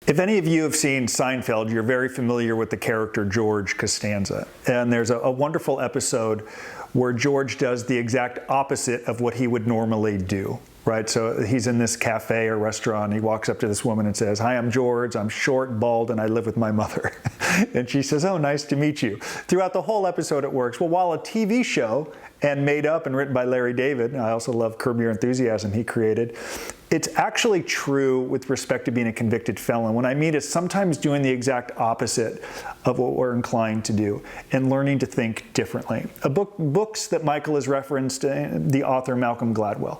If any of you have seen Seinfeld, you're very familiar with the character George Costanza. And there's a wonderful episode where George does the exact opposite of what he would normally do, right? So he's in this cafe or restaurant. He walks up to this woman and says, "Hi, I'm George. I'm short, bald, and I live with my mother." And she says, "Oh, nice to meet you." Throughout the whole episode, it works. Well, while a TV show and made up and written by Larry David, I also love Curb Your Enthusiasm he created, it's actually true with respect to being a convicted felon. What I mean is sometimes doing the exact opposite of what we're inclined to do and learning to think differently. Books that Michael has referenced, the author Malcolm Gladwell.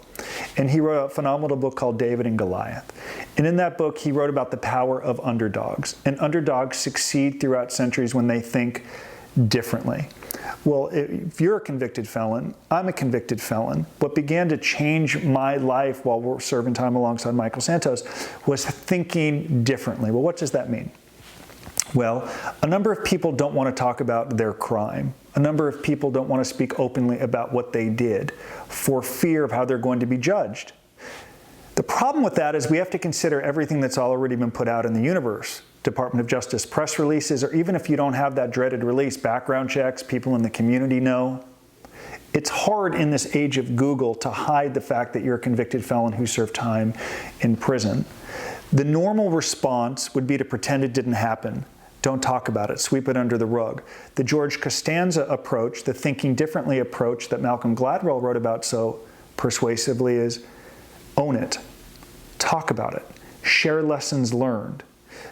And he wrote a phenomenal book called David and Goliath. And in that book, he wrote about the power of underdogs. And underdogs succeed throughout centuries when they think differently. Well, if you're a convicted felon, I'm a convicted felon. What began to change my life while we're serving time alongside Michael Santos was thinking differently. Well, what does that mean? Well, a number of people don't want to talk about their crime. A number of people don't want to speak openly about what they did for fear of how they're going to be judged. The problem with that is we have to consider everything that's already been put out in the universe. Department of Justice press releases, or even if you don't have that dreaded release, background checks, people in the community know. It's hard in this age of Google to hide the fact that you're a convicted felon who served time in prison. The normal response would be to pretend it didn't happen. Don't talk about it, sweep it under the rug. The George Costanza approach, the thinking differently approach that Malcolm Gladwell wrote about so persuasively is own it, talk about it, share lessons learned.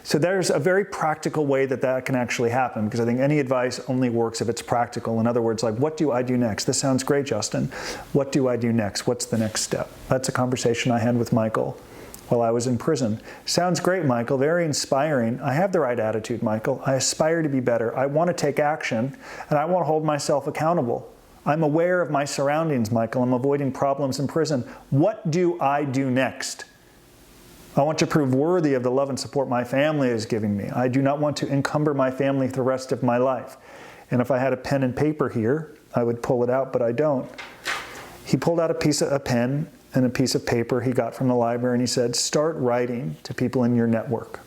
So there's a very practical way that can actually happen, because I think any advice only works if it's practical. In other words, like, what do I do next? This sounds great, Justin. What do I do next? What's the next step? That's a conversation I had with Michael while I was in prison. Sounds great, Michael. Very inspiring. I have the right attitude, Michael. I aspire to be better. I want to take action, and I want to hold myself accountable. I'm aware of my surroundings, Michael. I'm avoiding problems in prison. What do I do next? I want to prove worthy of the love and support my family is giving me. I do not want to encumber my family the rest of my life. And if I had a pen and paper here, I would pull it out, but I don't. He pulled out a pen and a piece of paper he got from the library, and he said, start writing to people in your network.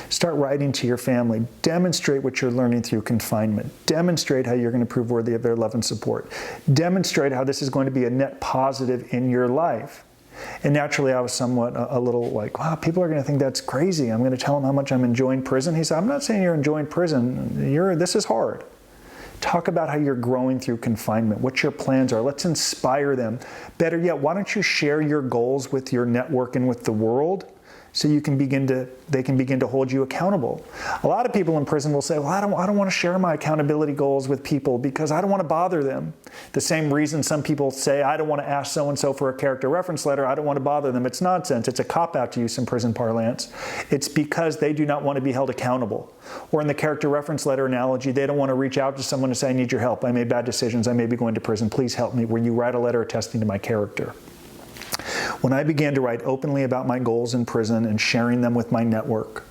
Start writing to your family. Demonstrate what you're learning through confinement. Demonstrate how you're going to prove worthy of their love and support. Demonstrate how this is going to be a net positive in your life. And naturally, I was somewhat a little like, wow, people are going to think that's crazy. I'm going to tell them how much I'm enjoying prison. He said, I'm not saying you're enjoying prison. This is hard. Talk about how you're growing through confinement, what your plans are. Let's inspire them. Better yet, why don't you share your goals with your network and with the world, so they can begin to hold you accountable. A lot of people in prison will say, well, I don't want to share my accountability goals with people because I don't want to bother them. The same reason some people say, I don't want to ask so-and-so for a character reference letter, I don't want to bother them. It's nonsense. It's a cop-out to use in prison parlance. It's because they do not want to be held accountable. Or in the character reference letter analogy, they don't want to reach out to someone to say, I need your help. I made bad decisions. I may be going to prison. Please help me. Will you write a letter attesting to my character? When I began to write openly about my goals in prison and sharing them with my network,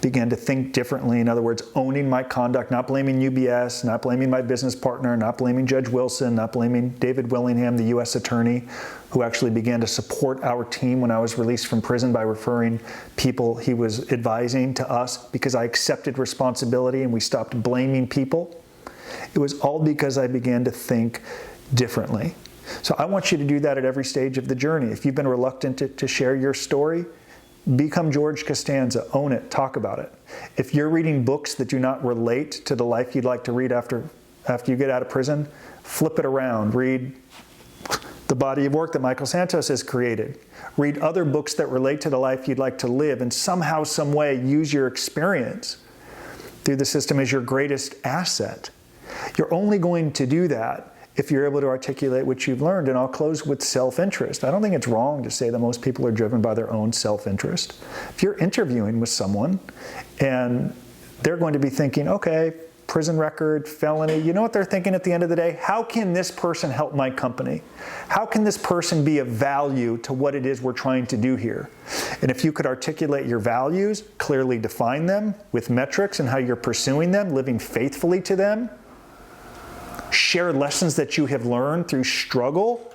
began to think differently, in other words, owning my conduct, not blaming UBS, not blaming my business partner, not blaming Judge Wilson, not blaming David Willingham, the U.S. attorney, who actually began to support our team when I was released from prison by referring people he was advising to us because I accepted responsibility and we stopped blaming people. It was all because I began to think differently. So I want you to do that at every stage of the journey. If you've been reluctant to share your story, become George Costanza. Own it. Talk about it. If you're reading books that do not relate to the life you'd like to read after you get out of prison, flip it around. Read the body of work that Michael Santos has created. Read other books that relate to the life you'd like to live, and somehow, some way, use your experience through the system as your greatest asset. You're only going to do that if you're able to articulate what you've learned. And I'll close with self-interest. I don't think it's wrong to say that most people are driven by their own self-interest. If you're interviewing with someone and they're going to be thinking, okay, prison record, felony, you know what they're thinking at the end of the day? How can this person help my company? How can this person be of value to what it is we're trying to do here? And if you could articulate your values, clearly define them with metrics and how you're pursuing them, living faithfully to them, share lessons that you have learned through struggle,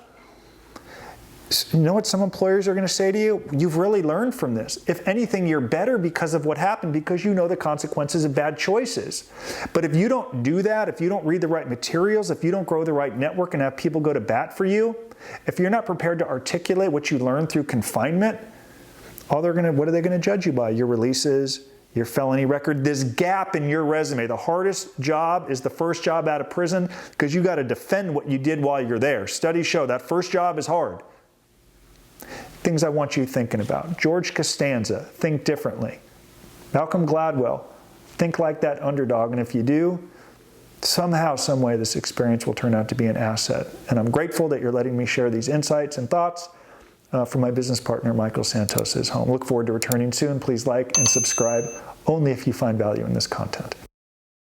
You know what some employers are going to say to you? You've really learned from this. If anything, you're better because of what happened, because you know the consequences of bad choices. But if you don't do that, if you don't read the right materials, if you don't grow the right network and have people go to bat for you, if you're not prepared to articulate what you learned through confinement, what are they going to judge you by? Your releases, your felony record, this gap in your resume. The hardest job is the first job out of prison because you got to defend what you did while you're there. Studies show that first job is hard. Things I want you thinking about. George Costanza, think differently. Malcolm Gladwell, think like that underdog. And if you do, somehow, some way, this experience will turn out to be an asset. And I'm grateful that you're letting me share these insights and thoughts from my business partner, Michael Santos' home. Look forward to returning soon. Please like and subscribe only if you find value in this content.